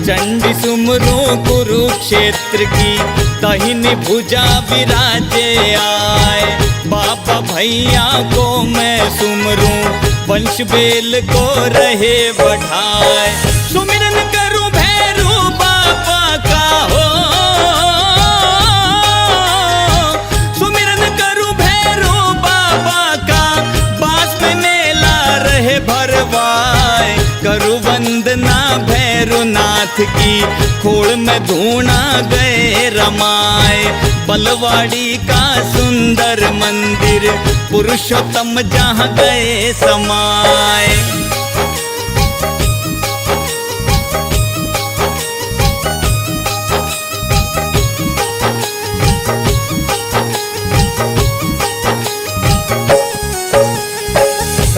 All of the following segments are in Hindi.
चंडी सुमरू कुरुक्षेत्र की दाहिनी भुजा विराजे आए। बाबा भैया को मैं सुमरू वंश बेल को रहे बढ़ाए। सुमिरन करूं भैरू बाबा का हो, सुमिरन करूं भैरू बाबा का, बास में मेला रहे भरवाए। करूं वंदना भैरुनाथ की, खोड़ में धूना गए रमाए। बलवाड़ी का सुंदर मंदिर पुरुषोत्तम जहाँ गए समाए।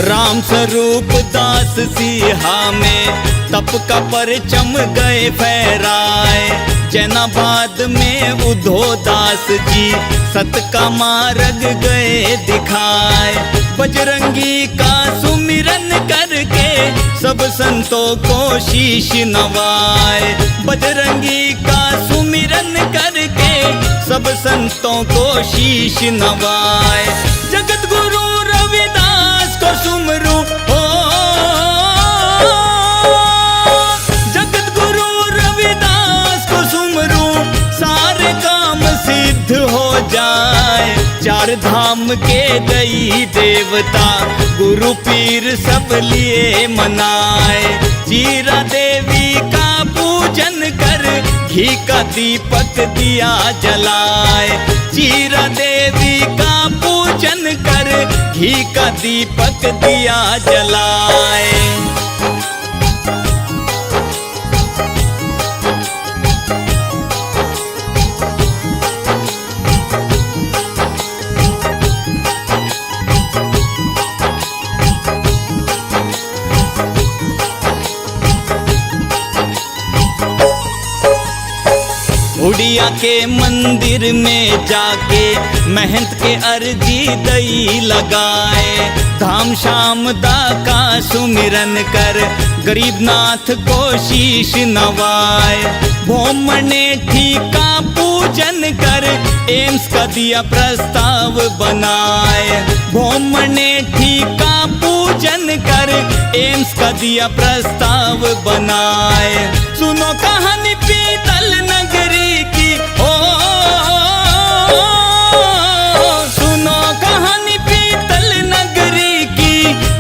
राम स्वरूप दास सिहा में तप का परचम गए फहराए। जैनाबाद में उधो दास जी सत का मार्ग गए दिखाए। बजरंगी का सुमिरन करके सब संतों को शीश नवाए। बजरंगी का सुमिरन करके सब संतों को शीश नवाए। जगत गुरु रविदास को सुमरू हो, जगत गुरु रविदास को सुमरू, सारे काम सिद्ध हो जाए। चार धाम के गई देवता गुरु पीर सब लिए मनाए। जीरा देवी का पूजन कर घी का दीपक दिया जलाए। जीरा देवी का पूजन कर घी का दीपक दिया जलाए। उड़िया के मंदिर में जाके महंत के अर्जी दई लगाए। धाम शाम दा का सुमिरन कर गरीबनाथ को शीश नवाए। भोमने ठीका पूजन कर एम्स का दिया प्रस्ताव बनाए। भोमने ठीका पूजन कर एम्स का दिया प्रस्ताव बनाए। सुनो कहानी पीतल नगरी की हो, सुनो कहानी पीतल नगरी की,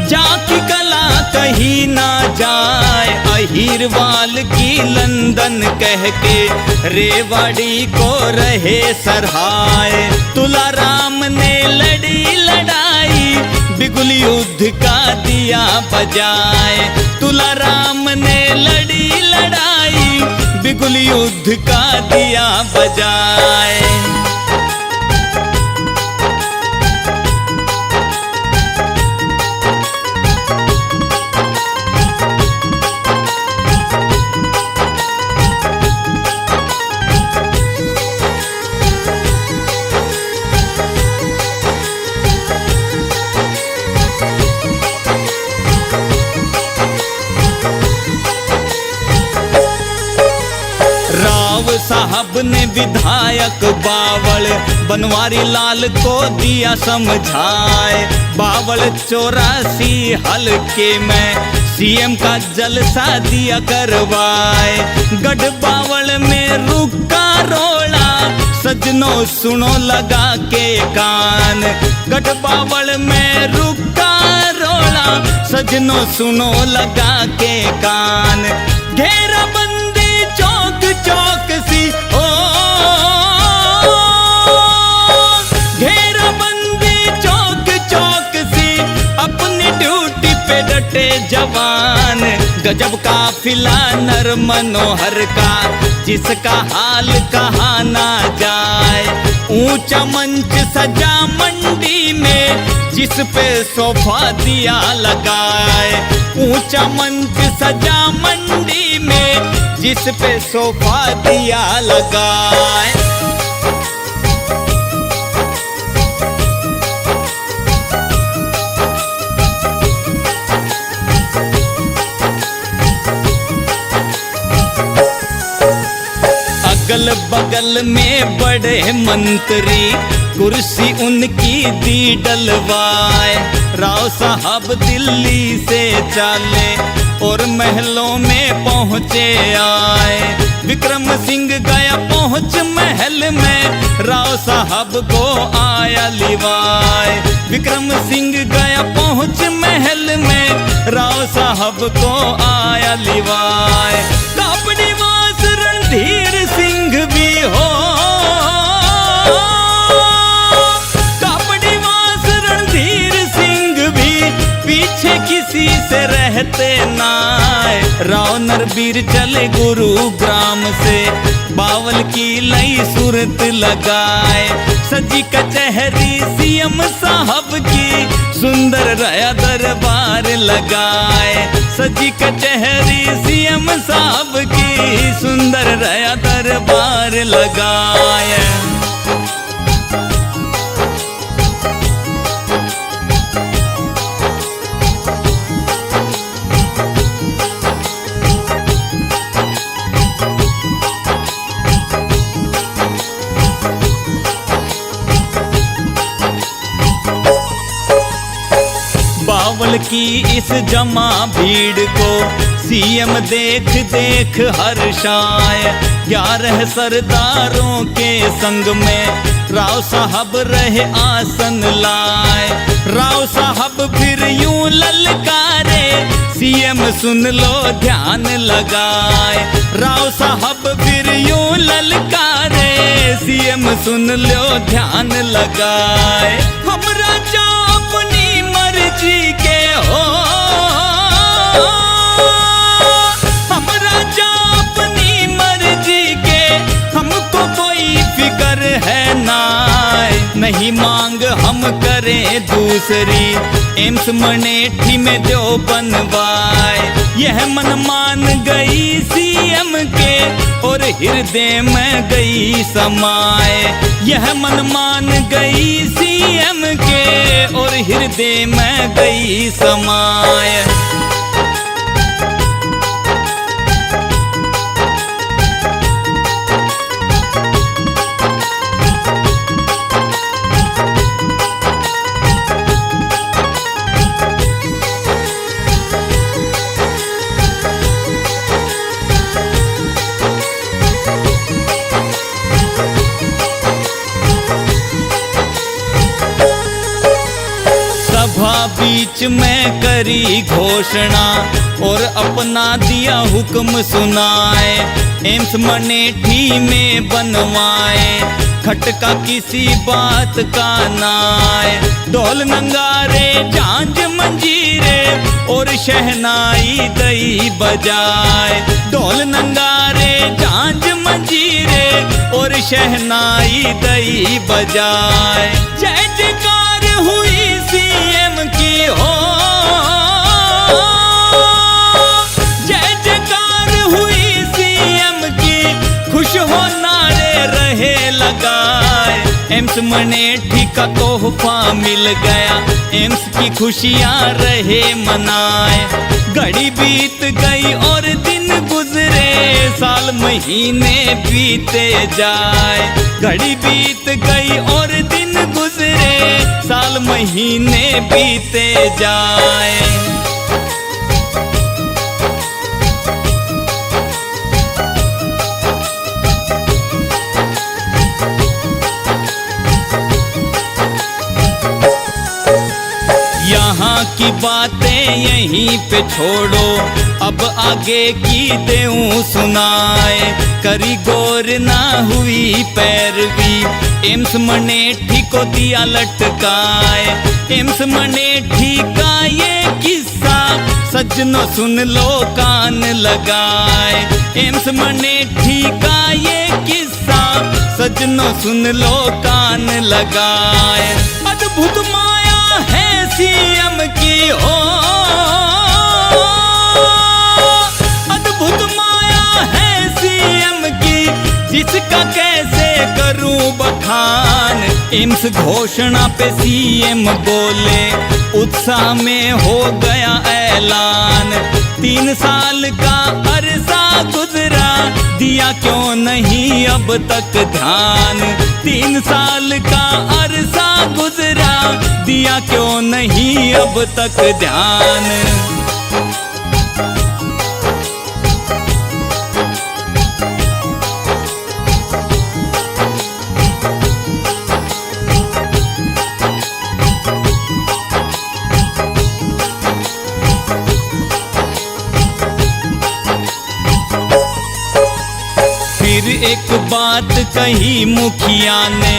जाकी कला कहीं ना जाए। अहीरवाल की लंदन कह के रेवाड़ी को रहे सरहाए। तुलाराम ने लड़ी लड़ाई बिगुल युद्ध का दिया बजाए। तुलाराम ने लड़ी लड़ाई बिगुल युद्ध का दिया बजाए। साहब ने विधायक बावल बनवारी लाल को दिया समझाए। बावल 84 हल्के में सीएम का जलसा दिया करवाए। गढ़ बावल में रुका रोड़ा सजनों सुनो लगा के कान। गढ़ बावल में रुका रोड़ा सजनों सुनो लगा के कान। घेरा बंदी चौक चौक सी ओ, घेरा बंदी चौक चौक सी, अपनी ड्यूटी पे डटे जवान। गजब काफिला नर मनोहर का, जिसका हाल कहा ना जाए। ऊंचा मंच सजा मंडी में, जिस पे सोफा दिया लगाए। ऊंचा मंच सजा मंडी में, जिस पे सोफा दिया लगाए। अगल बगल में बड़े मंत्री कुर्सी उनकी दी डलवाए। राव साहब दिल्ली से चाले और महलों में पहुँचे आए। विक्रम सिंह गया पहुँच महल में, राव साहब को आया लिवाए। विक्रम सिंह गया पहुँच महल में, राव साहब को आया लिवाए। कापड़ीवास रणधीर सिंह भी हो, कापड़ीवास रणधीर सिंह भी पीछे किसी से रहते नाय। राव नरबीर चले गुरुग्राम से, बावल की लई सूरत लगाए। सजी कचहरी सीएम साहब की, सुंदर रया दरबार लगाए। सजी कचहरी सीएम साहब की, सुंदर रया दरबार लगाए। बावल की इस जमा भीड़ को सीएम देख देख हर्षाए। 11 सरदारों के संग में राव साहब रहे आसन लाए। राव साहब फिर यूं ललकारे, सीएम सुन लो ध्यान लगाए। राव साहब फिर यूं ललकारे, सीएम सुन लो ध्यान लगाए। हम राजा अपनी मर्जी के हो, हम राजा अपनी मर्जी के, हमको कोई फिक्र है नाय। नहीं मांग हम करें दूसरी, एम्स मनेठी में दो बनवाए। यह मन मान गई सीएम के और हृदय में गई समाए। यह मन मान गई सीएम के और हृदय में गई समाए। बीच में करी घोषणा और अपना दिया हुक्म सुनाए। एम्स मनेठी में बनवाए, खटका किसी बात का नाय। ढोल नंगारे झांझ मंजीरे और शहनाई दई बजाए। ढोल नंगारे झांझ मंजीरे और शहनाई दई बजाए। जय जयकार हुई सीएम की हो, जय जयकार हुई सीएम की, खुश हो नारे रहे लगाए। एम्स मनेठी का तोहफा मिल गया, एम्स की खुशियां रहे मनाए। घड़ी बीत गई और दिन गुजरे, साल महीने बीते जाए। घड़ी बीत गई और दिन गुजरे, साल महीने बीते जाए। यहाँ की बातें यहीं पे छोड़ो, अब आगे की देऊं सुनाए। करी गौर ना हुई पैरवी, एम्स मनेठी को दिया लटकाए। एम्स मनेठी का ये किस्सा सज्जनों सुन लो कान लगाए। एम्स मनेठी का ये किस्सा सज्जनों सुन लो कान लगाए। अद्भुत माया है सीएम की हो, अद्भुत माया है सीएम की, जिसका कैसे करूं बखान। एम्स घोषणा पे सीएम बोले, उत्साह में हो गया ऐलान। 3 साल का अरसा गुजरा, दिया क्यों नहीं अब तक ध्यान। 3 साल का अरसा गुजरा, दिया क्यों नहीं अब तक ध्यान। फिर एक बात कही मुखिया ने,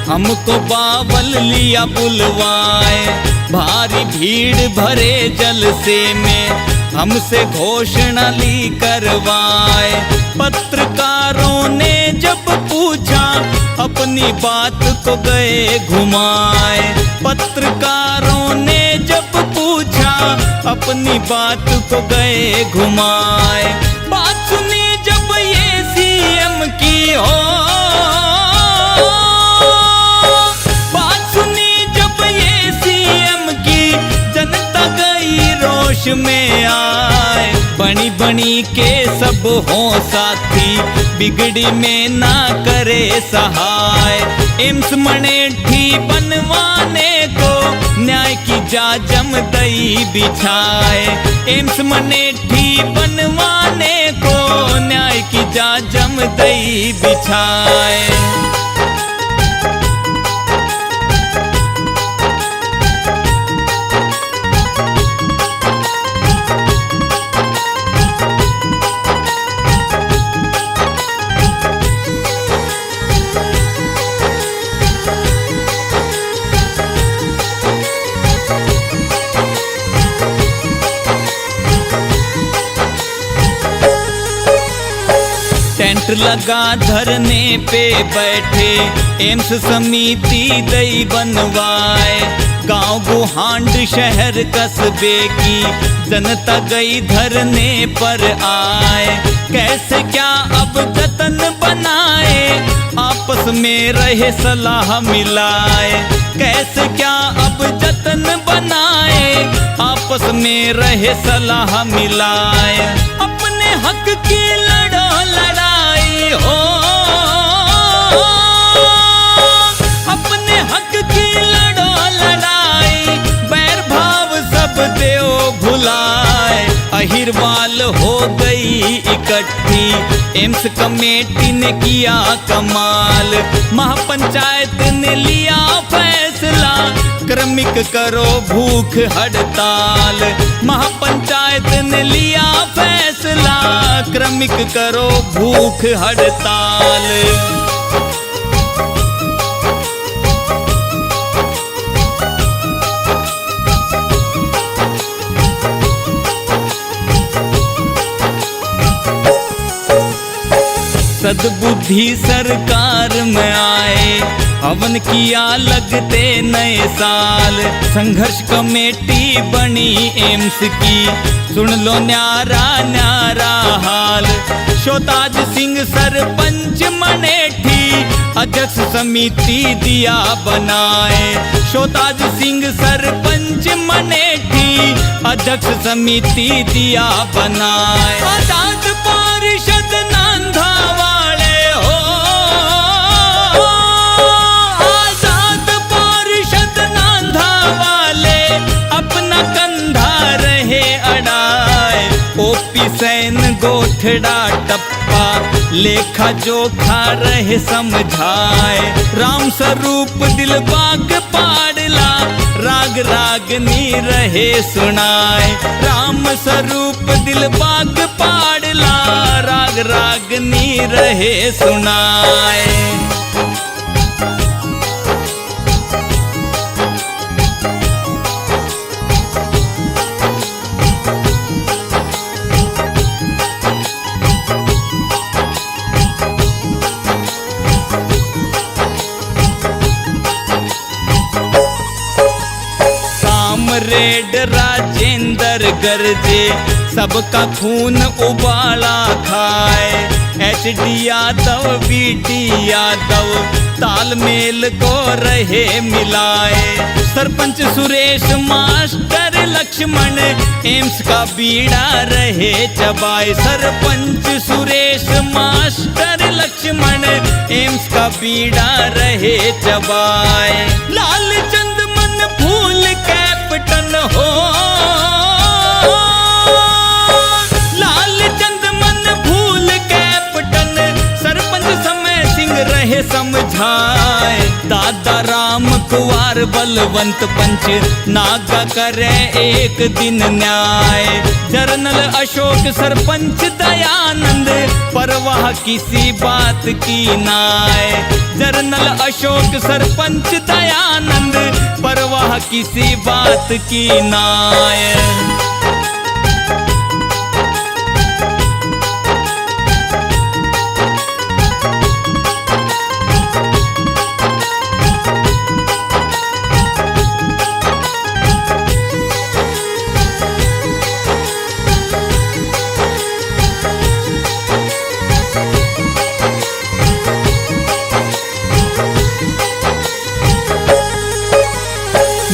हमको बावल लिया बुलवाए। भारी भीड़ भरे जलसे में हमसे घोषणा ली करवाए। पत्रकारों ने जब पूछा अपनी बात को गए घुमाए। पत्रकारों ने जब पूछा अपनी बात को गए घुमाए। बात सुनी जब ये सीएम की हो, बात सुनी जब ये सीएम की, जनता गई रोश में आए। बनी बनी के सब हो साथी, बिगड़ी में ना करे सहाय। एम्स मनेठी बनवाने को न्याय की जाजम दई बिछाए। एम्स मनेठी बनवाने को न्याय की जाजम दई बिछाए। टेंट लगा धरने पे बैठे, एम्स समिति दई बनवाए। गांव गुहांड शहर कस्बे की जनता गई धरने पर आए। कैसे क्या अब जतन बनाए, आपस में रहे सलाह मिलाए। कैसे क्या अब जतन बनाए, आपस में रहे सलाह मिलाए। अपने हक की लड़ो लड़ाई हो, अपने हक की लड़ो लड़ाई। बैर भाव सब देओ भुलाए। अहिरवाल हो गई इकट्ठी, एम्स कमेटी ने किया कमाल। महापंचायत ने लिया फैसला, क्रमिक करो भूख हड़ताल। महापंचायत ने लिया फैसला, क्रमिक करो भूख हड़ताल। सद्बुद्धि सरकार में आए, हवन किया लगते नए साल। संघर्ष कमेटी बनी एम्स की, सुन लो न्यारा न्यारा हाल। शोताज सिंह सरपंच मनेठी, अध्यक्ष समिति दिया बनाए। शोताज सिंह सरपंच मनेठी, अध्यक्ष समिति दिया बनाए। आजाद परिषद नांधा वाले हो, आजाद परिषद नांधा वाले अपना कंधा रहे अड़ाए। ओपी सैन गोठड़ा टप्पा लेखा जोखा रहे समझाए। राम स्वरूप दिलबाग पाड़ला राग रागनी रहे सुनाए। राम स्वरूप दिलबाग पाड़ला राग रागनी रहे सुनाए। रेड राजेंद्र गरजे, सबका खून उबाला खाए। HD यादव BD यादव तालमेल को रहे मिलाए। सरपंच सुरेश मास्टर लक्ष्मण एम्स का बीड़ा रहे चबाए। सरपंच सुरेश मास्टर एम्स का बीड़ा रहे चबाए। लाल चंद मन फूल कैप्टन हो, लाल चंद मन फूल कैप्टन, सरपंच समय सिंह रहे समझाए। दादा राम कुंवर बलवंत पंच, नागा करे एक दिन न्याय। जरनल अशोक सरपंच दयानंद, परवाह किसी बात की नाय। जरनल अशोक सरपंच दयानंद, परवाह किसी बात की नाय।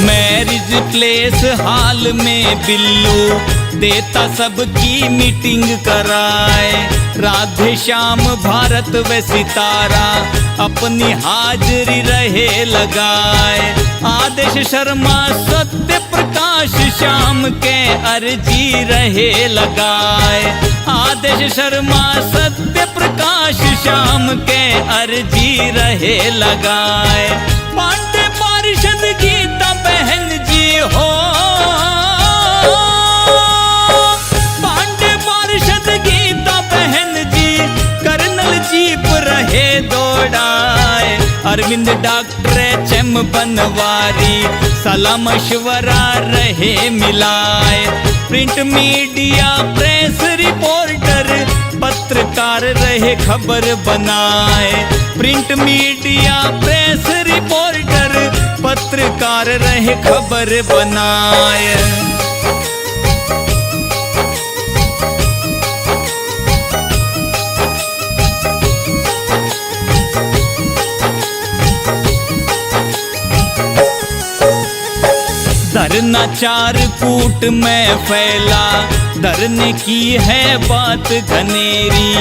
मैरिज प्लेस हाल में बिल्लू, देता सबकी मीटिंग कराए। राधे श्याम भारत व सितारा, अपनी हाजिरी रहे लगाए। आदेश शर्मा सत्य प्रकाश श्याम के अर्जी रहे लगाए। आदेश शर्मा सत्य प्रकाश श्याम के अर्जी रहे लगाए। पांडे पारिषद गीता बहन जी हो, पांडे पारिषद गीता बहन जी, कर्नल जीप रहे दौड़ाए। अरविंद डॉक्टर एचएम बनवारी, सलाह मशवरा रहे मिलाए। प्रिंट मीडिया प्रेस रिपोर्टर, पत्रकार रहे खबर बनाए। प्रिंट मीडिया प्रेस रिपोर्टर, पत्रकार रहे खबर बनाए। धरना चार कूट में फैला, धरने की है बात घनेरी।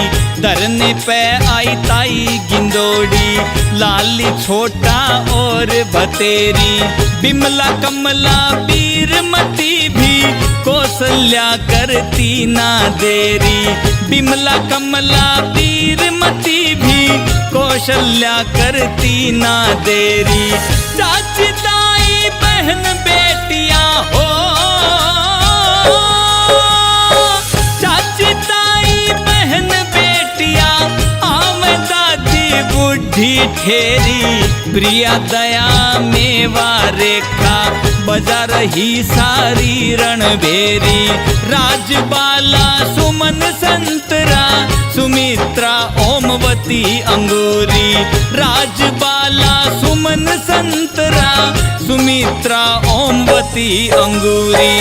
धरने पे आई ताई गिंदोड़ी, लाली छोटा और भतेरी। बिमला कमला बीरमती भी, कौशल्या करती ना देरी। बिमला कमला बीरमती भी, कौशल्या करती ना देरी। चाची ताई बहन बेटियां हो, चाची ताई बहन बेटियां, आमे दादी बुढ़ी ठेरी। प्रिया दया मेवा रेखा, बजा रही सारी रणभेरी। राजबाला सुमन संतरा, सुमित्रा ओमवती अंगूरी। राजबाला सुमन संतरा, सुमित्रा ओमवती अंगूरी।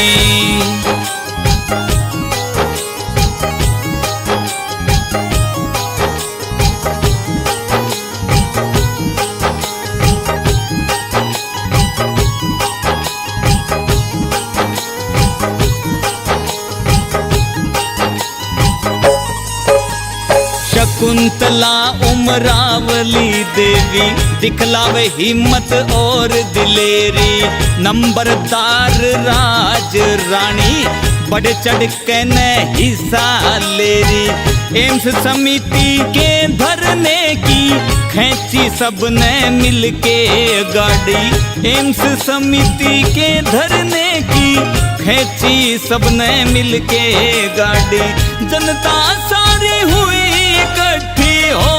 शकुंतला उमरावली देवी, दिखलावे हिम्मत और दिलेरी। नंबरदार राज रानी, बढ़ चढ़ के न हिस्सा लेरी। एम्स समिति के धरने की, खैंची सबने मिलके गाड़ी। एम्स समिति के धरने की, खैंची सबने मिलके गाड़ी। जनता सारी हुई इकट्ठी हो,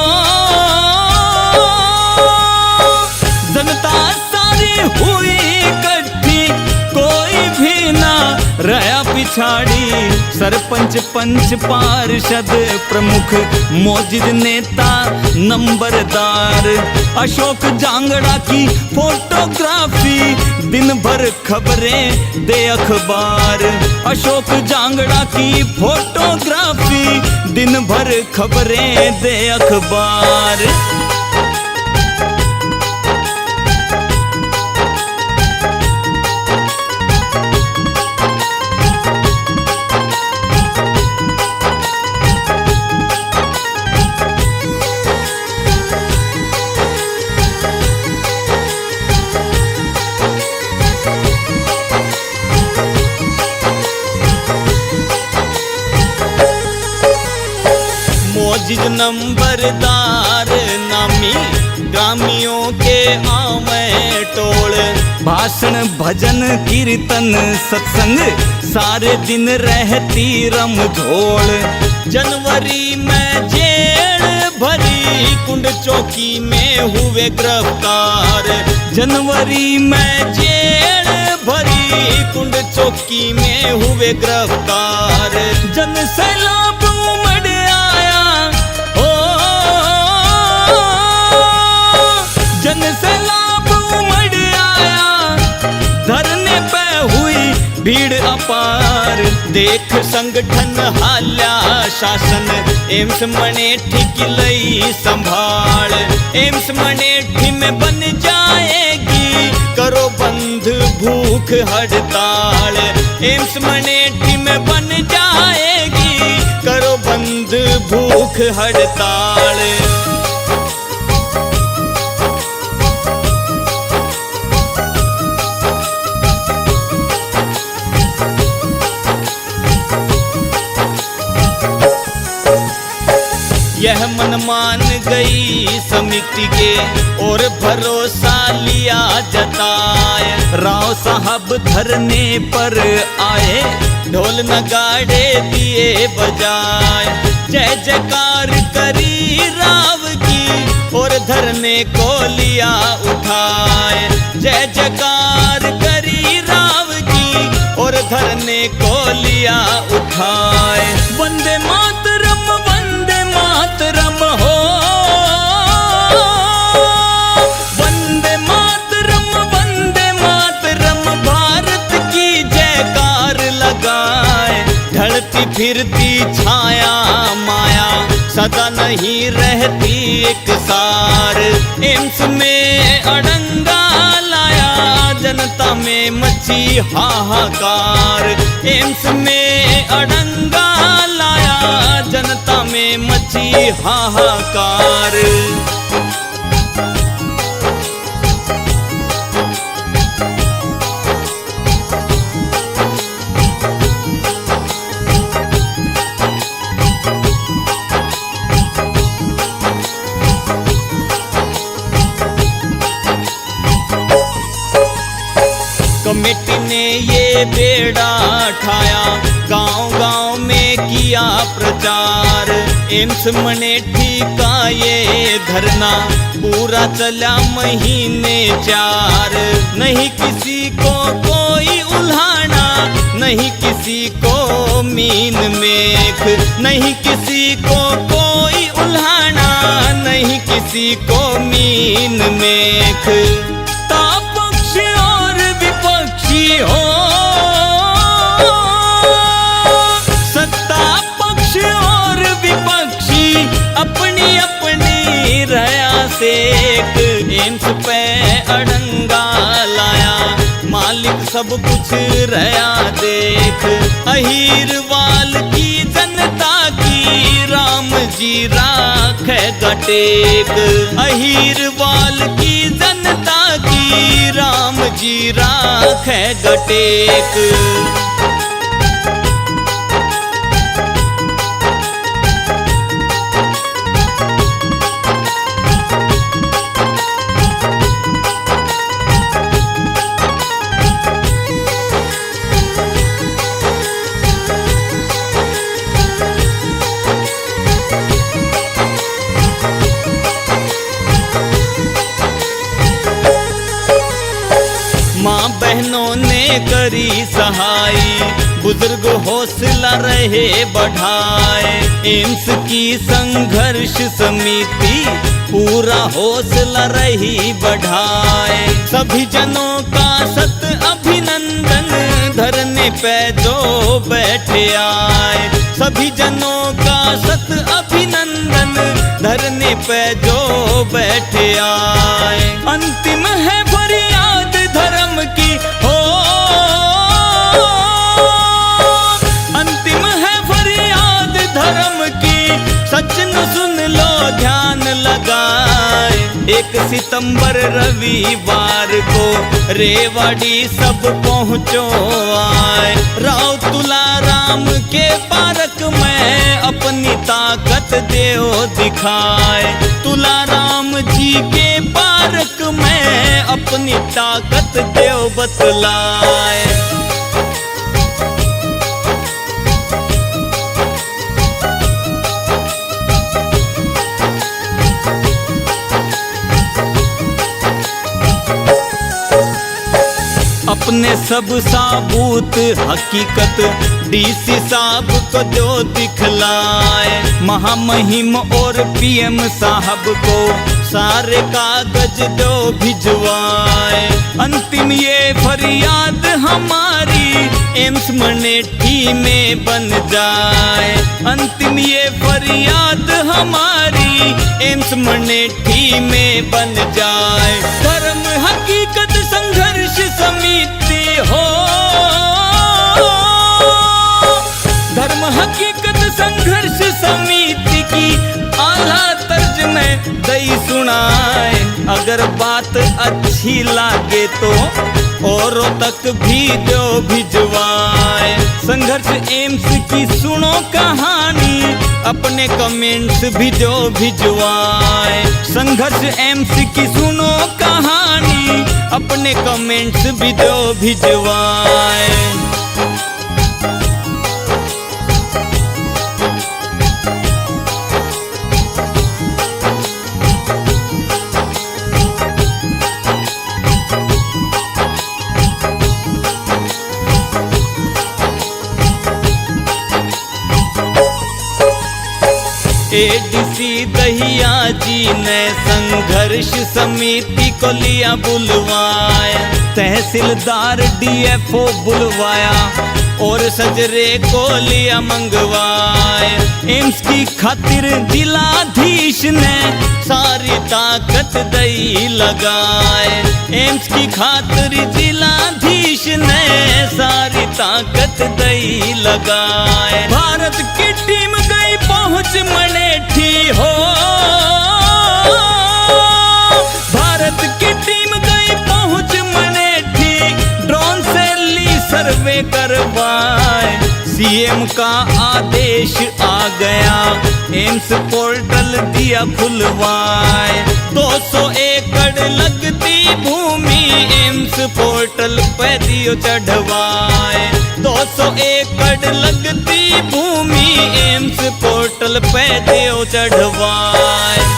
जनता सारी हुई इकट्ठी, कोई भी ना रहा पिछाड़ी। सरपंच पंच पार्षद प्रमुख, मौजूद नेता नंबरदार। अशोक जांगड़ा की फोटोग्राफी, दिन भर खबरें दे अखबार। अशोक जांगड़ा की फोटोग्राफी, दिन भर खबरें दे अखबार। नंबरदार नामी ग्रामियों के आवे टोल। भाषण भजन कीर्तन सत्संग सारे दिन रहती रमझोल। जनवरी में जेल भरी कुंड चौकी में हुए गिरफ्तार। जनवरी में जेल भरी कुंड चौकी में हुए गिरफ्तार। जन सैलाब उमड़ आया हो, जन सैलाब उमड़ आया, धरने पे हुई भीड़ अपार। देख संगठन हाल्या शासन, एम्स मनेठी की लई संभाल। एम्स मनेठी में बन जाएगी करो बंद भूख हड़ताल। एम्स मनेठी में बन जाएगी करो बंद भूख हड़ताल। यह मन मान गई समिति के और भरोसा लिया जताए। राव साहब धरने पर आए, ढोल नगाड़े दिए बजाए। जय जयकार करी राव की और धरने को लिया उठाए। जय जयकार करी राव की और धरने को लिया उठाए। वंदे मातरम वंदे मातरम हो, वंदे मातरम वंदे मातरम, भारत की जयकार लगाए। ढलती फिरती छाया माया सदा नहीं रहती एक सार। एम्स में अड़ंगा लाया, जनता में मची हाहाकार। एम्स में अड़ंगा लाया, जनता में मची हाहाकार। कमेटी ने ये बेड़ा ठाया, गांव-गांव में किया प्रचार। एम्स मनेठी का ये धरना पूरा चला महीने 4। नहीं किसी को कोई उल्हाना, नहीं किसी को मीन मेख, नहीं किसी को कोई उल्हाना, नहीं किसी को मीन मेख। तापक्ष और विपक्षी हो, सत्ता पक्ष और विपक्षी अपनी अपनी रया सेक। एम्स पे अड़ंगा लाया, मालिक सब कुछ रया देख। अहीरवाल की जनता की राम जी राखेगा टेक। अहीरवाल की जनता की राम जी राखेगा टेक। माँ बहनों ने करी सहाई, बुजुर्ग हौसला रहे बढ़ाए। एम्स की संघर्ष समिति पूरा हौसला रही बढ़ाए। सभी जनों का सत अभिनंदन, धरने पे जो बैठे आए। सभी जनों का सत अभिनंदन, धरने पे जो बैठे आए। अंतिम है फरियाद धर्म की हो, अंतिम है फरियाद धर्म की। सच न सुन लो ध्यान लगाए, 1 सितंबर रविवार को रेवाड़ी सब पहुँचो आए। राव तुलाराम के पार्क में अपनी ताकत देव दिखाए। तुलाराम जी के पार्क में अपनी ताकत देव बतलाए। अपने सब साबूत हकीकत डीसी साहब को जो दिखलाए। महामहिम और पीएम साहब को सारे कागज दो भिजवाए। अंतिम ये फरियाद हमारी एम्स मनेठी में बन जाए। अंतिम ये फरियाद हमारी एम्स मनेठी में बन जाए। धर्म हकीकत संघर्ष समिति हो, धर्म हकीकत संघर्ष समिति की आला तर्ज में दई सुनाए। अगर बात अच्छी लागे तो औरों तक भी दो भिजवाए। संघर्ष एम्स की सुनो कहानी, अपने कमेंट्स भी दो भिजवाए। संघर्ष एम्स की सुनो कहानी, अपने कमेंट्स भी दो भिजवाए। एडीसी दहिया जी ने संघर्ष समिति को लिया बुलवाया। तहसीलदार डीएफओ बुलवाया और सजरे को लिया मंगवाए। एम्स की खातिर जिलाधीश ने सारी ताकत दई लगाए। एम्स की खातिर जिलाधीश ने सारी ताकत दई लगाए। भारत की टीम गई पहुंच मनेठी हो, भारत की टीम गई पहुंच मनेठी। ड्रोन से ली सर्वे करवाए। सीएम का आदेश आ गया, एम्स पोर्टल दिया खुलवाए। 200 एकड़ लगती भूमि एम्स पोर्टल पे दियो चढ़वाए। 200 एकड़ लगती भूमि एम्स पोर्टल पे दियो चढ़वाए।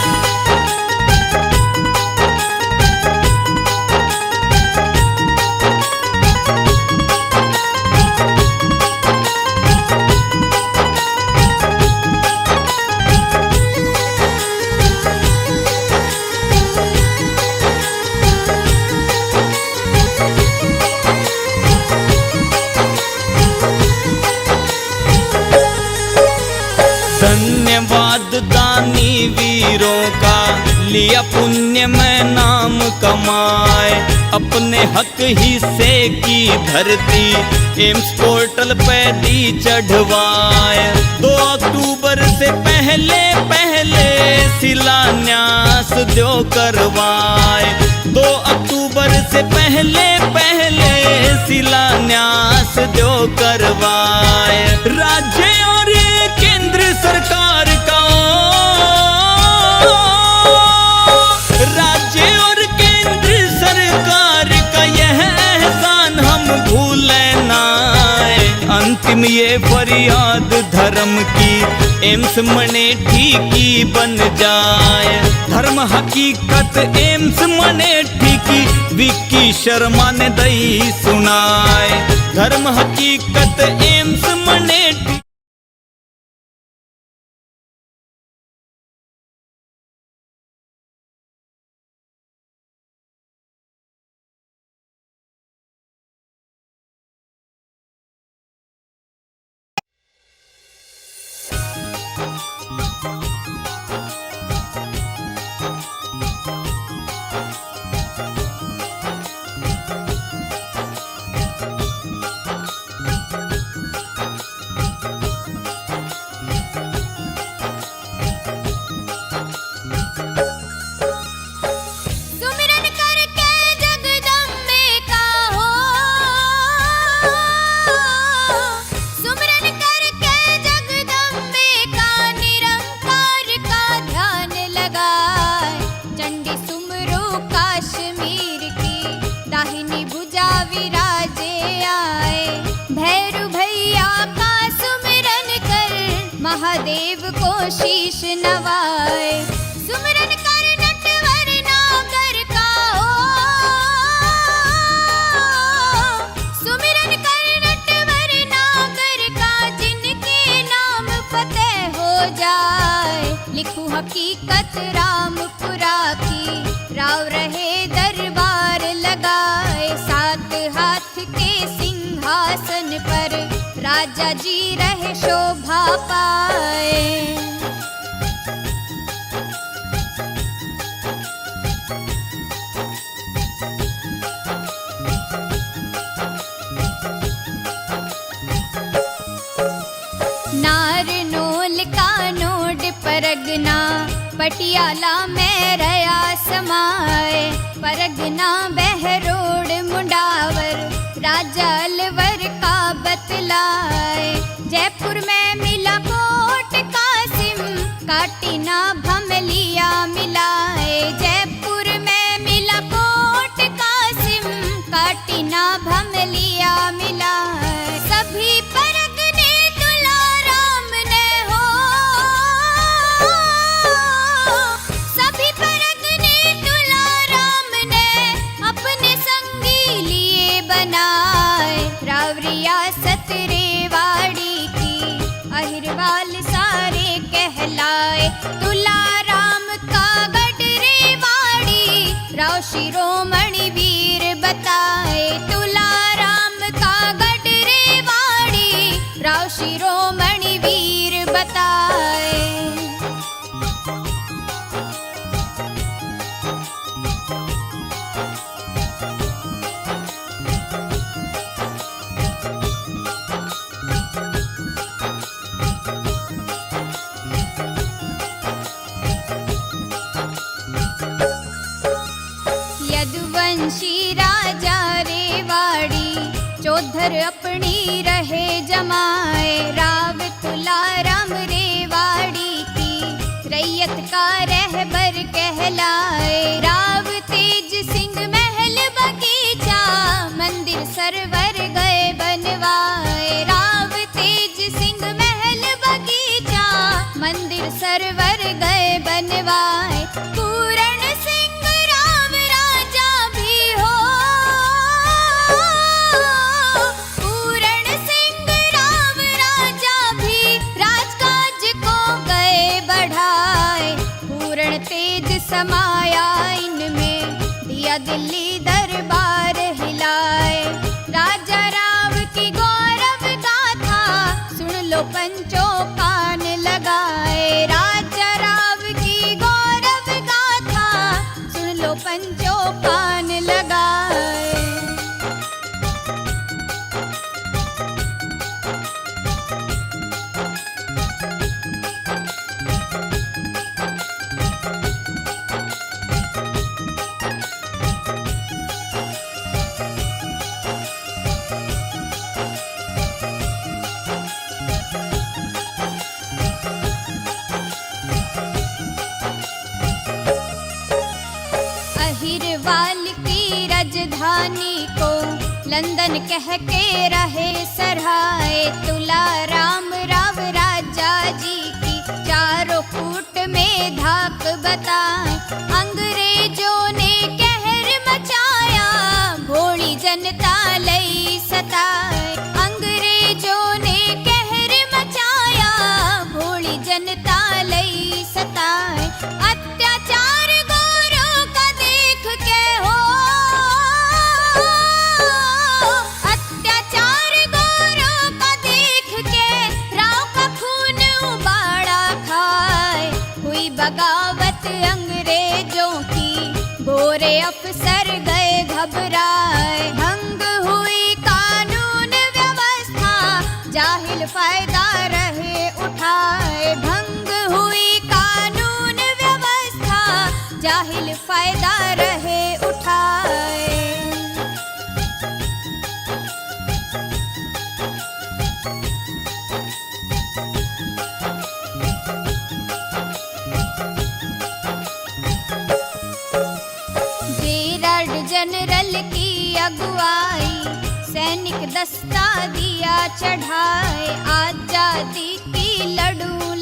धन्यवाद दानी वीरों का, लिया पुण्य में नाम कमाए। अपने हक हिस्से की धरती एम्स पोर्टल पे दी चढ़वाए। 2 अक्टूबर से पहले पहले शिलान्यास जो करवाए। 2 अक्टूबर से पहले पहले शिलान्यास जो करवाए। राज्य और केंद्र सरकार का, राज्य और केंद्र सरकार का यह एहसान हम भूले ना। अंतिम ये फरियाद धर्म की एम्स मनेठी की बन जाए। धर्म हकीकत एम्स मनेठी की विक्की शर्मा ने दई सुनाए। धर्म हकीकत एम्स मनेठी। महादेव को शीश नवाए। सुमिरन कर नटवर नागर का सुमिरन कर नटवर नागर का, जिनके नाम फतेह हो जाए। लिखूं हकीकत रामपुरा की, राव रहे दरबार लगाए। सात हाथ के सिंहासन पर राजा जी रहे शोभा पाए। नारनौल का नोड परगना, पटियाला में रया समाए। परगना बहरोड़ मुंडावर, राजा अलवर का बतलाए। जयपुर में मिला कोट कासिम, काटीना भमलिया मिलाए। जयपुर में मिला कोट कासिम, काटीना भमलिया मिलाए। सभी परगने तुलाराम ने हो, सभी परगने तुलाराम ने अपने संगी लिए बनाए। राव रियासत रेवाड़ी की, अहिरवाल सारे कहलाए। तुलाराम का गढ़ रेवाड़ी, राव शिरोमणि वीर बताए। तुलाराम का गढ़ रेवाड़ी, राव शिरोमणि वीर बताए। यदुवंशी राजा रेवाड़ी, चौधर अपनी रहे जमाए। राव तुलाराम रेवाड़ी की, रैयत का रहबर कहलाए। राव तेज सिंह महल बगीचा, मंदिर सरवर गए बनवाए। राव तेज सिंह महल बगीचा, मंदिर सरवर गए बनवाए। पूरण सिंह राव राजा भी हो, पूरण सिंह राव राजा भी राजकाज को गए बढ़ाए। पूरण तेज समाया इनमें, दिया दिल्ली दरबार हिलाए। राजा राव की गौरव गाथा, सुन लो पंचों कान लगाए। राजा राव की गौरव गाथा, सुन लो पंचों कान लगाए। अहिरवाल की राजधानी को लंदन कह के रहे सराय। तुलाराम राव राजा जी की, चारों कूट में धाक बताए। अंग्रेजों ने कहर मचाया, भोली जनता लई सताए। अंग्रेजों ने कहर मचाया, भोली जनता लई सताए। अत्याचार गौरों का देख के हो, अत्याचार गौरों का देख के राव का खून उबाड़ा खाए। हुई बगावत अंग्रेजों की, गोरे अफसर गए घबराए। भंग हुई कानून व्यवस्था, जाहिल फायदा रहे उठाए। भंग हुई कानून व्यवस्था, जाहिल फायदा रहे उठाए। जनरल की अगुवाई, सैनिक दस्ता दिया चढ़ाए। आजादी की लड़ू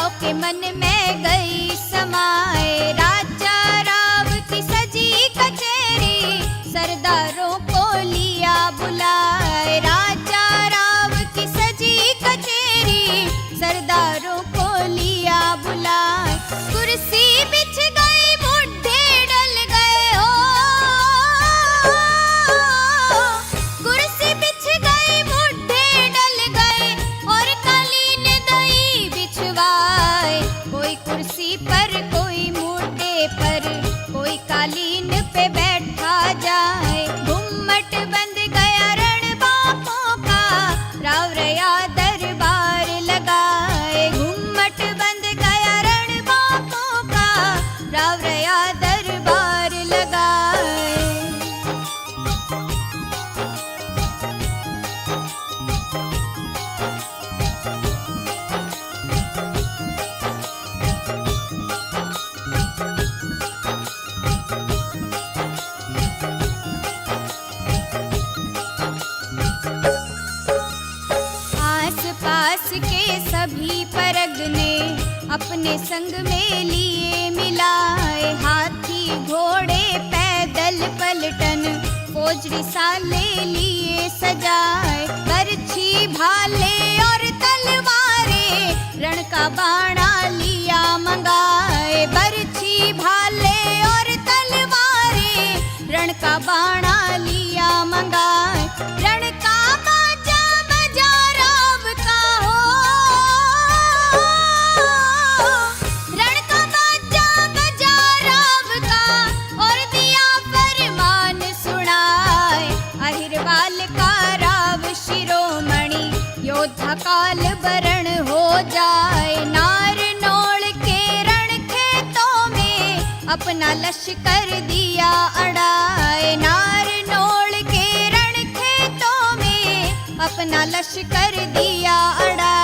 राव के मन में गई समाए। राजा राव की सजी कचेरी सरदारों को लिया बुलाए। राजा राव की सजी कचेरी सरदारों को लिया बुलाए। कुर्सी बिछ गई बुढ़े डल गए हो, कुर्सी बिछ गई बुढ़े डल गए और कालीन दई बिछवाए। कोई कुर्सी पर कोई मुर्दे पर, कोई कालीन पे बैठा जाए। घुम्मट बंद गया रण बापों का, राव रया दरबार लगाए। घुम्मट बंद गया रण बापों का, राव रया दरबार लगाए। आस पास के सभी परग ने अपने संग में लिए मिलाए। हाथी घोड़े पैदल पलटन फौजरी साले लिए सजाए। बरछी भाले और तलवारें रण का बाणा लिया मंगाए। बरछी भाले और तलवारें रण का बाणा लिया मंगाए। रण का बाजा बजा राव का हो, रण का बाजा बजा राव का और दिया फरमान सुनाए। अहिरवाल का राव शिरोमणि योद्धा काल बरण हो जाए। नार नोल के रण खेतों में अपना लश्कर दिया अड़ाए। नार नोल के रण खेतों में अपना लश्कर दिया अड़ाए।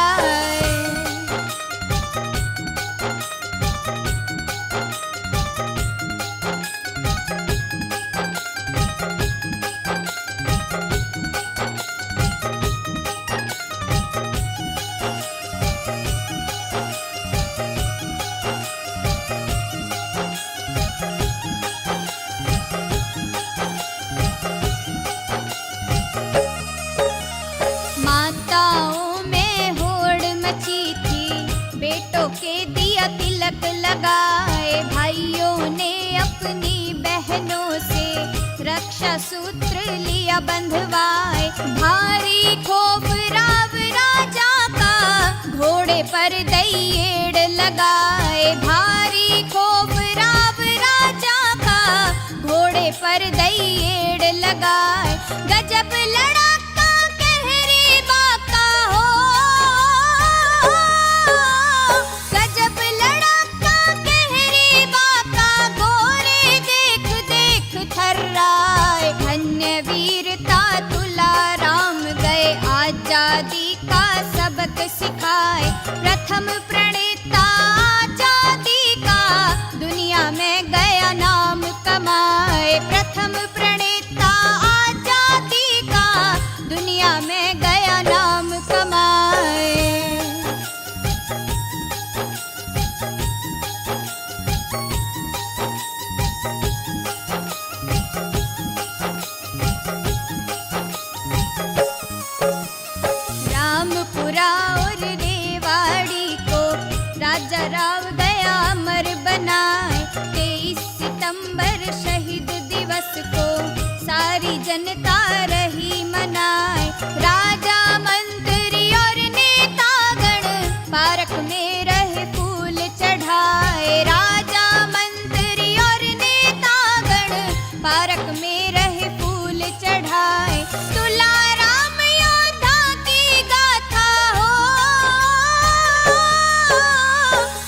माताओं में होड़ मची थी, बेटों के दिया तिलक लगाए। भाइयों ने अपनी बहनों से रक्षा सूत्र लिया बंधवाए। भारी खौफ राव राजा का घोड़े पर दईएड़ लगाए। भारी खौफ राव राजा का घोड़े पर दईएड़ लगाए। गजब लड़ाका कहरी बाका हो, गजब लड़ाका कहरी बाका गोरे देख देख थर्राए। धन्य वीरता तुलाराम गए आजादी का सबक सिखाए। प्रथम प्रणेता आजादी का दुनिया में गया नाम कमाए। प्रथम प्रणेता आजादी का दुनिया में गया नाम कमाए। रामपुरा और रेवाड़ी को राजा राव गया अमर बनाए। 23 सितंबर शहीद दिवस को सारी जनता रही मनाए। राजा मंत्री और नेतागण पार्क में रहे फूल चढ़ाए। राजा मंत्री और नेतागण पार्क में रहे फूल चढ़ाए। तुलाराम योद्धा की गाथा हो,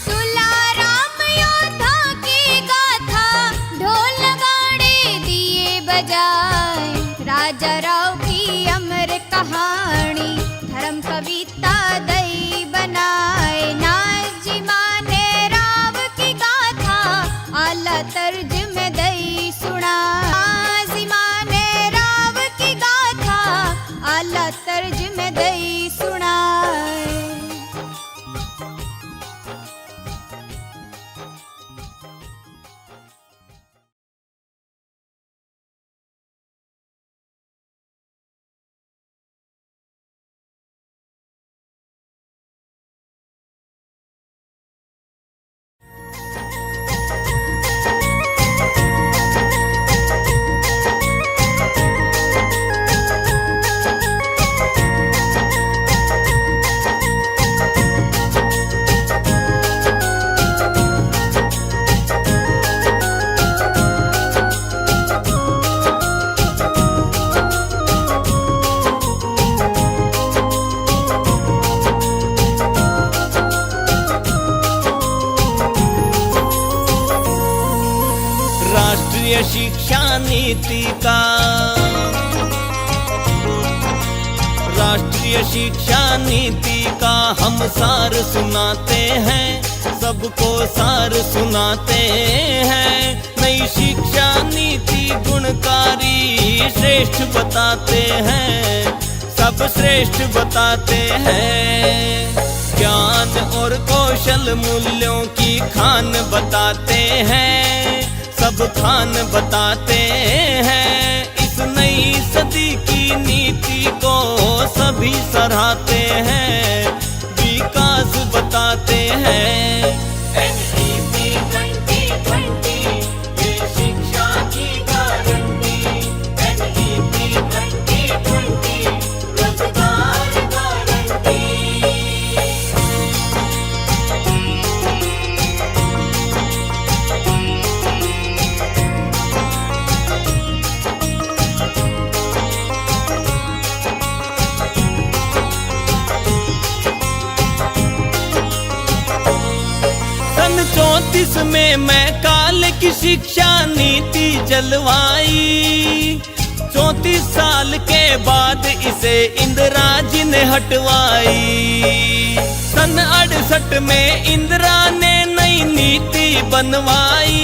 तुलाराम योद्धा की गाथा ढोल नगाड़े दिए बजाए। राजा राव की अमर कहानी राष्ट्रीय शिक्षा नीति का। राष्ट्रीय शिक्षा नीति का हम सार सुनाते हैं, सबको सार सुनाते हैं। नई शिक्षा नीति गुणकारी श्रेष्ठ बताते हैं, सब श्रेष्ठ बताते हैं। ज्ञान और कौशल मूल्यों की खान बताते हैं, सब खान बताते हैं। इस नई सदी की नीति को सभी सराहते हैं, विकास बताते हैं। NEP 2020 ये शिक्षा की गारंटी। NEP 2020 रोजगार गारंटी। सन 34 में मैं काल की शिक्षा नीति जलवाई। 34 साल के बाद इसे इंदिरा जी ने हटवाई। सन 68 में इंदिरा ने नई नीति बनवाई।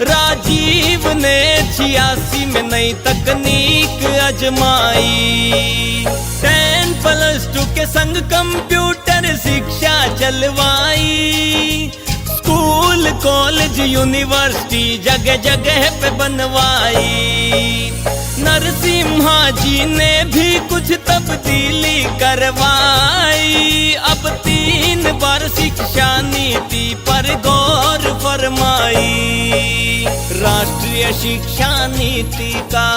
राजीव ने 86 में नई तकनीक आजमाई। 10+2 के संग कंप्यूटर शिक्षा चलवाई। स्कूल कॉलेज यूनिवर्सिटी जगह जगह पे बनवाई। नरसिम्हा जी ने भी कुछ तब्दीली करवाई। अब 3 बार शिक्षा नीति पर गौर फरमाई। राष्ट्रीय शिक्षा नीति का।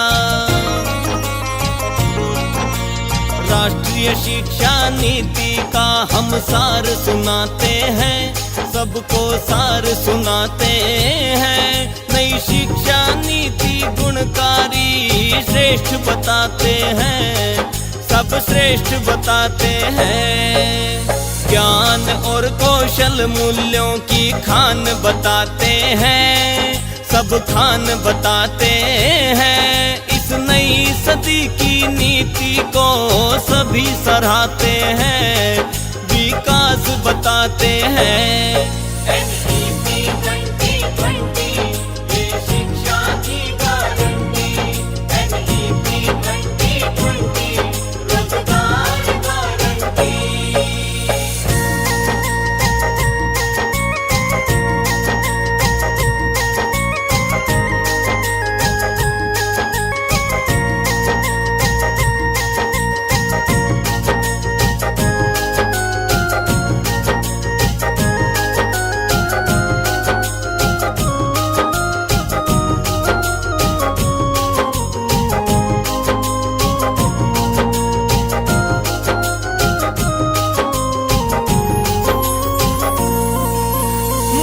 राष्ट्रीय शिक्षा नीति का हम सार सुनाते हैं, सबको सार सुनाते हैं। नई शिक्षा नीति गुणकारी श्रेष्ठ बताते हैं, सब श्रेष्ठ बताते हैं। ज्ञान और कौशल मूल्यों की खान बताते हैं, सब खान बताते हैं। इस नई सदी की नीति को सभी सराहते हैं, विकास बताते हैं। NEP 2020 ये शिक्षा की गारंटी। NEP 2020 रोजगार गारंटी।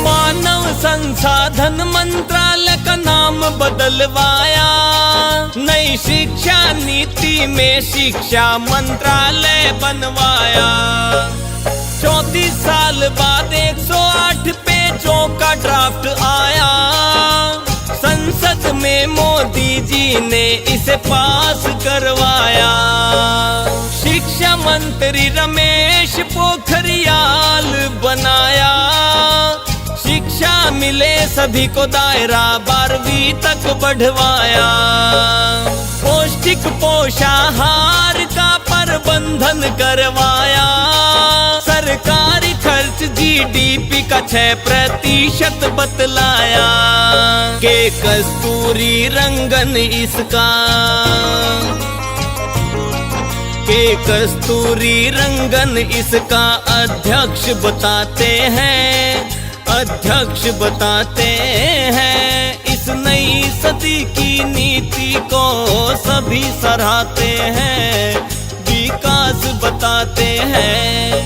मानव संसाधन मंत्रालय का नाम बदलवाया। नई शिक्षा नीति में शिक्षा मंत्रालय बनवाया। 34 साल बाद 108 पेजों का ड्राफ्ट आया। संसद में मोदी जी ने इसे पास करवाया। शिक्षा मंत्री रमेश पोखरियाल बनाया। शिक्षा मिले सभी को दायरा 12वीं तक बढ़वाया। पौष्टिक पोषाहार का प्रबंधन करवाया। सरकारी खर्च GDP का 6% बतलाया। के कस्तूरी रंगन इसका। के कस्तूरी रंगन इसका अध्यक्ष बताते हैं, अध्यक्ष बताते हैं। इस नई सदी की नीति को सभी सराहते हैं, विकास बताते हैं।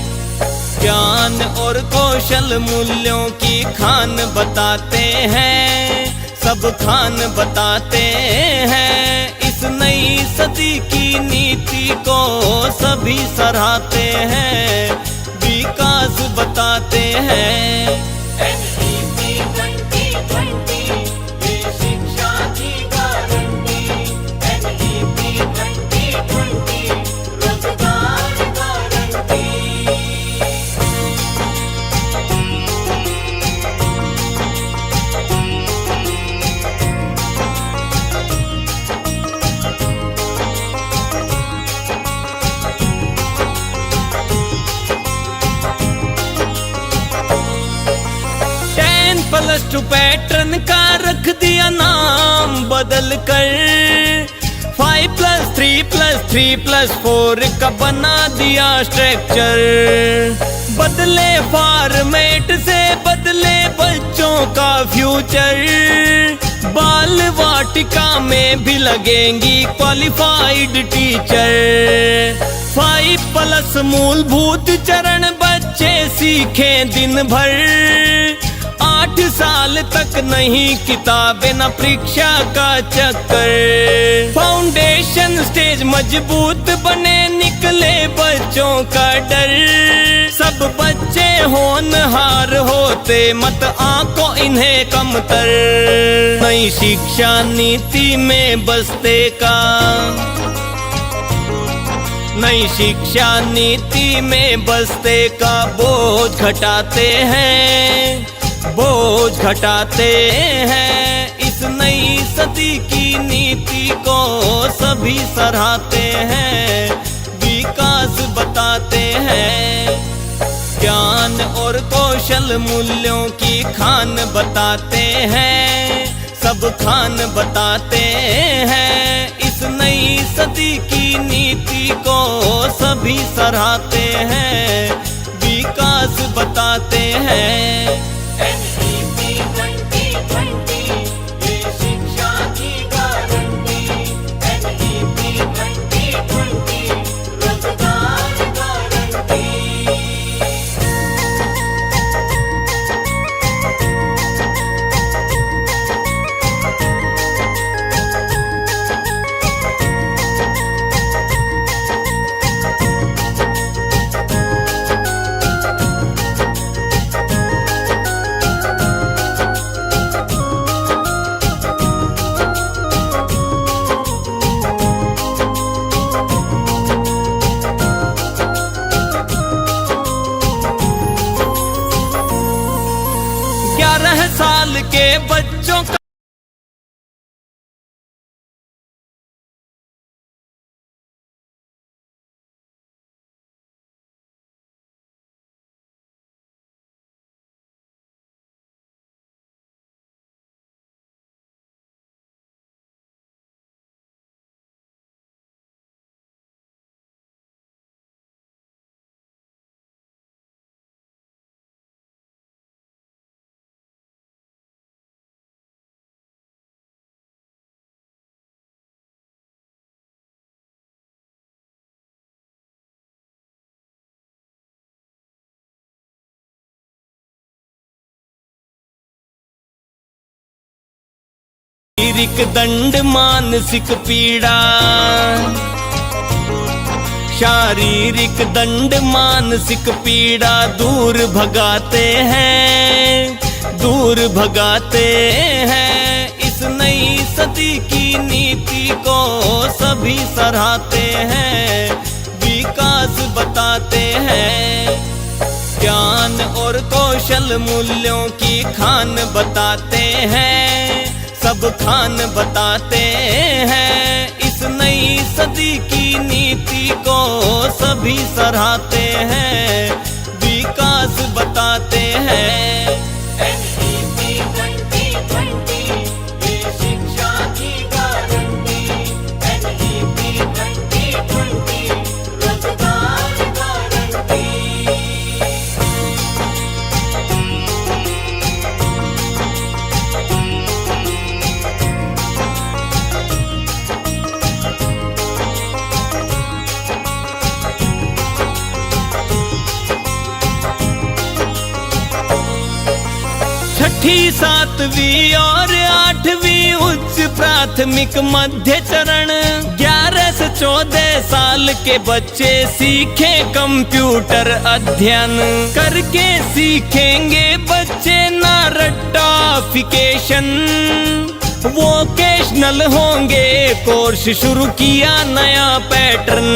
ज्ञान और कौशल मूल्यों की खान बताते हैं, सब खान बताते हैं। इस नई सदी की नीति को सभी सराहते हैं, विकास बताते हैं। NEP 2020 ये शिक्षा 5+2 पैटर्न का रख दिया नाम बदल कर, 5+3+3+4 का बना दिया स्ट्रक्चर। बदले फॉर्मेट से बदले बच्चों का फ्यूचर, बाल वाटिका में भी लगेंगी क्वालिफाइड टीचर। 5+ मूलभूत चरण बच्चे सीखें दिन भर, 8 साल तक नहीं किताबें न परीक्षा का चक्कर। फाउंडेशन स्टेज मजबूत बने निकले बच्चों का डर, सब बच्चे होनहार होते मत आंको इन्हें कमतर। नई शिक्षा नीति में बस्ते का, नई शिक्षा नीति में बस्ते का बोझ घटाते हैं, बोझ घटाते हैं। इस नई सदी की नीति को सभी सराहते हैं, विकास बताते हैं। ज्ञान और कौशल मूल्यों की खान बताते हैं, सब खान बताते हैं। इस नई सदी की नीति को सभी सराहते हैं, विकास बताते हैं। NEP 2020 ये शिक्षा की गारंटी, NEP 2020 रोजगार गारंटी। साल के बच्चों का शारीरिक दंड मानसिक पीड़ा, शारीरिक दंड मानसिक पीड़ा दूर भगाते हैं, दूर भगाते हैं। इस नई सदी की नीति को सभी सराहते हैं, विकास बताते हैं। ज्ञान और कौशल मूल्यों की खान बताते हैं, सब खान बताते हैं। इस नई सदी की नीति को सभी सराहते हैं, विकास बताते हैं। NEP 2020 ये शिक्षा की गारंटी, NEP 2020 रोजगार गारंटी। छठी 7वीं और 8वीं उच्च प्राथमिक मध्य चरण, 11 से 14 साल के बच्चे सीखे कंप्यूटर अध्ययन करके सीखेंगे बच्चे ना रट्टाफिकेशन। वोकेशनल होंगे कोर्स शुरू किया नया पैटर्न,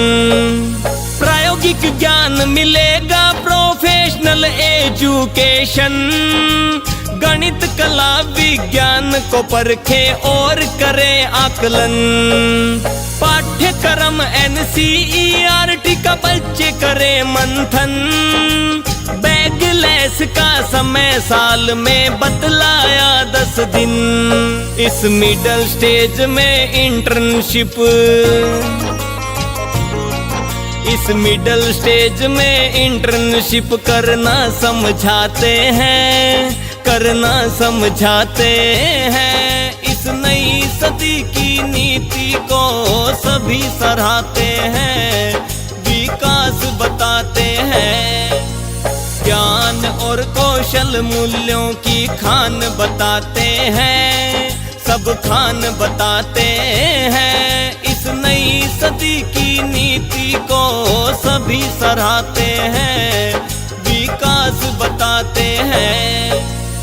प्रायोगिक ज्ञान मिलेगा प्रोफेशनल एजुकेशन। गणित कला विज्ञान को परखे और करे आकलन, पाठ्यक्रम NCERT का बच्चे करे मंथन। बैगलेस का समय साल में बदलाया 10 दिन। इस मिडल स्टेज में इंटर्नशिप, इस मिडल स्टेज में इंटर्नशिप करना समझाते हैं, करना समझाते हैं। इस नई सदी की नीति को सभी सराहते हैं, विकास बताते हैं। ज्ञान और कौशल मूल्यों की खान बताते हैं, सब खान बताते हैं। इस नई सदी की नीति को सभी सराहते हैं, विकास बताते हैं।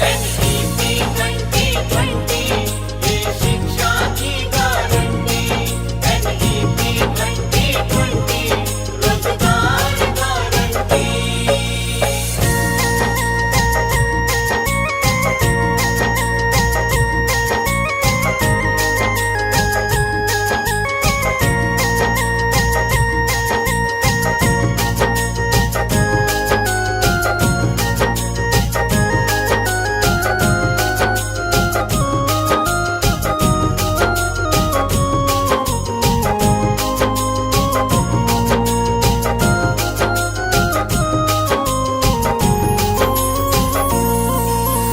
NEP 2020 ये शिक्षा की गारंटी। NEP 2020 रोजगार गारंटी।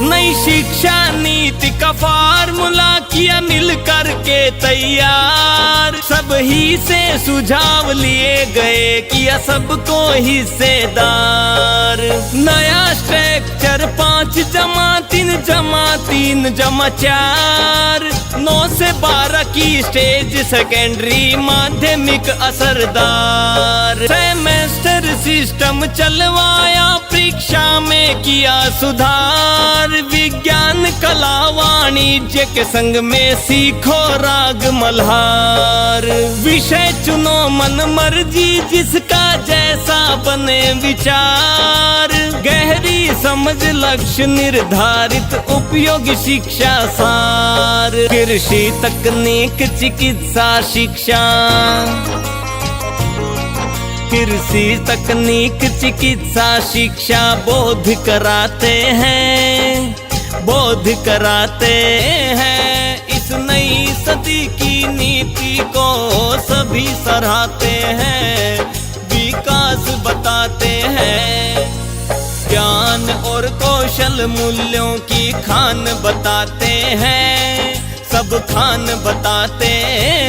नई शिक्षा नीति का फार्मूला किया मिल करके तैयार। सब ही से सुझाव लिए गए, किया सबको हिस्सेदार। नया स्ट्रक्चर 5 जमा 3 जमा 3 जमा 4, 9 से 12 की स्टेज सेकेंडरी माध्यमिक असरदार। सेमेस्टर सिस्टम चलवाया, परीक्षा में किया सुधार। विज्ञान कला वाणिज्य के संग में सीखो राग मल्हार। विषय चुनो मन मर्जी, जिसका जैसा बने विचार। गहरी समझ लक्ष्य निर्धारित, उपयोगी शिक्षा सार। कृषि तकनीक चिकित्सा शिक्षा, कृषि तकनीक चिकित्सा शिक्षा बोध कराते हैं, बोध कराते हैं। इस नई सदी की नीति को सभी सराहते हैं, विकास बताते हैं। ज्ञान और कौशल मूल्यों की खान बताते हैं, सब खान बताते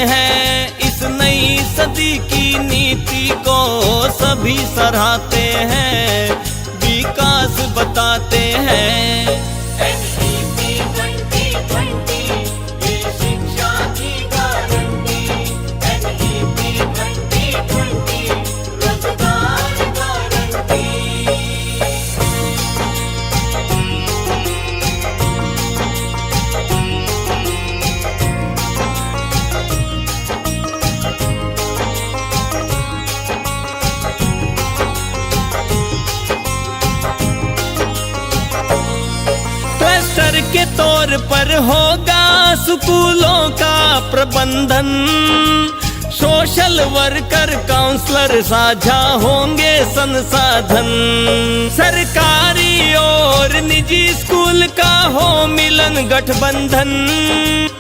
हैं। इस नई सदी की नीति को सभी सराहते हैं, विकास बताते हैं। NEP 2020 ये शिक्षा की गारंटी। NEP 2020 रोजगार गारंटी। क्लस्टर के तौर पर होगा स्कूलों का प्रबंधन। सोशल वर्कर काउंसलर साझा होंगे संसाधन। सरकारी और निजी स्कूल का हो मिलन गठबंधन।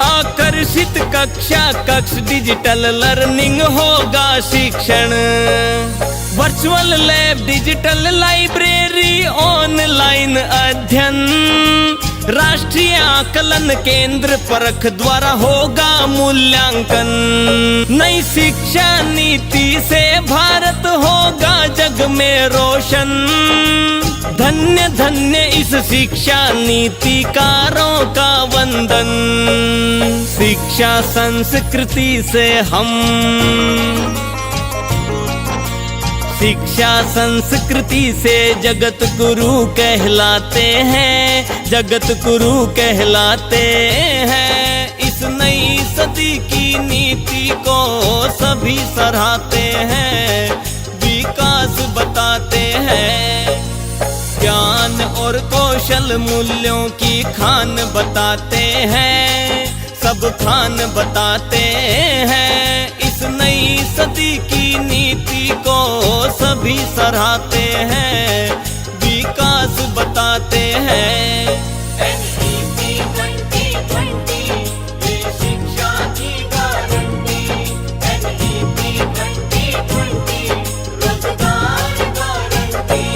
आकर्षित कक्षा कक्ष, डिजिटल लर्निंग होगा शिक्षण। Virtual lab, digital library, online अध्ययन। राष्ट्रीय आकलन केंद्र परख द्वारा होगा मूल्यांकन। नई शिक्षा नीति से भारत होगा जग में रोशन। धन्य धन्य इस शिक्षा नीतिकारों का वंदन। शिक्षा संस्कृति से हम, शिक्षा संस्कृति से जगत गुरु कहलाते हैं, जगत गुरु कहलाते हैं। इस नई सदी की नीति को सभी सराहते हैं, विकास बताते हैं। ज्ञान और कौशल मूल्यों की खान बताते हैं, सब खान बताते हैं। इस नई सदी की नीति को सभी सराहते हैं, विकास बताते हैं। NEP 2020 ये शिक्षा की गारंटी। NEP 2020 रोजगार गारंटी।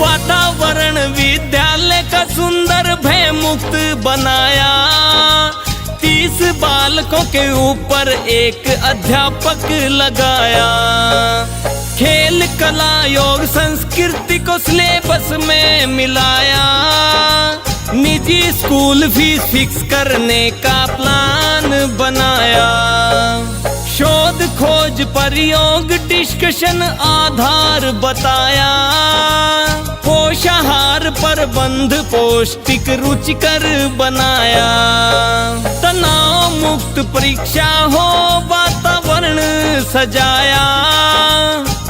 वातावरण विद्यालय का सुंदर भय मुक्त बनाया। 30 बालकों के ऊपर एक अध्यापक लगाया। खेल कला योग संस्कृति को सिलेबस में मिलाया। निजी स्कूल फीस फिक्स करने का प्लान बनाया। शोध खोज प्रयोग डिस्कशन आधार बताया। पोषाहार प्रबंध पौष्टिक रुचिकर बनाया। तनाव मुक्त परीक्षा हो वातावरण सजाया।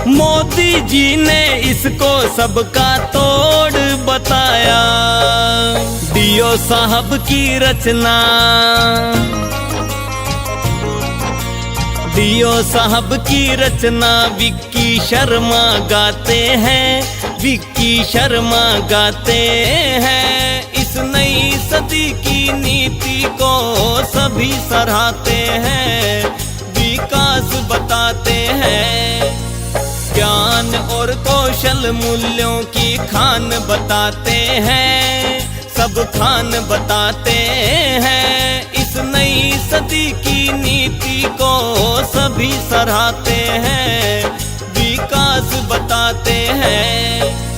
मोदी जी ने इसको सबका तोड़ बताया। डीओ साहब की रचना, डीओ साहब की रचना विक्की शर्मा गाते हैं। विक्की शर्मा गाते हैं। इस नई सदी की नीति को सभी सराहते हैं। विकास बताते हैं। ज्ञान और कौशल मूल्यों की खान बताते हैं। सब खान बताते हैं। इस नई सदी की नीति को सभी सराहते हैं। विकास बताते हैं।